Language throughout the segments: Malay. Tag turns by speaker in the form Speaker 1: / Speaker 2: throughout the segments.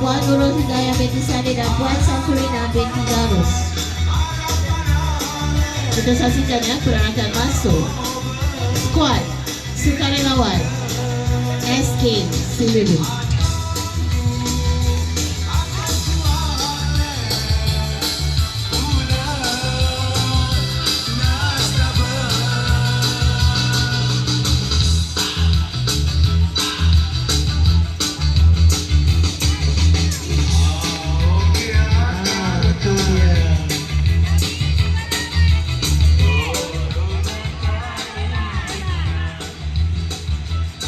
Speaker 1: Puan Nurul Hidayah binti Sani dan Puan Safrina binti Darus. Kita saksikan ya peranakan masuk. Squad sukarelawan SK Sululu.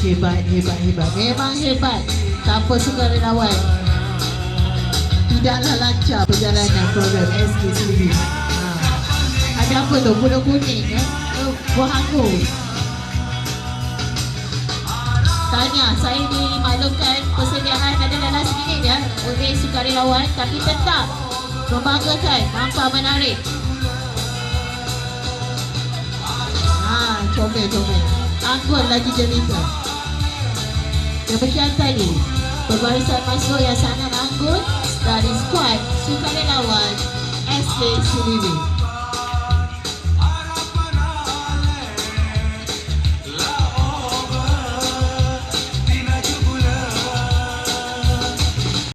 Speaker 1: Hebat. Memang hebat. Tanpa sukarelawan tidaklah lancar perjalanan program SK Sululu. Ada apa tu? Budak kuning buah anggur. Tanya, saya dimaklumkan persediaan adalah last minute ya oleh sukarelawan, tapi tetap membanggakan, nampak menarik. Comel. Anggur lagi jelita. Demikian tadi perbarisan masuk yang sangat anggun dari skuad sukarelawan SK Sululu.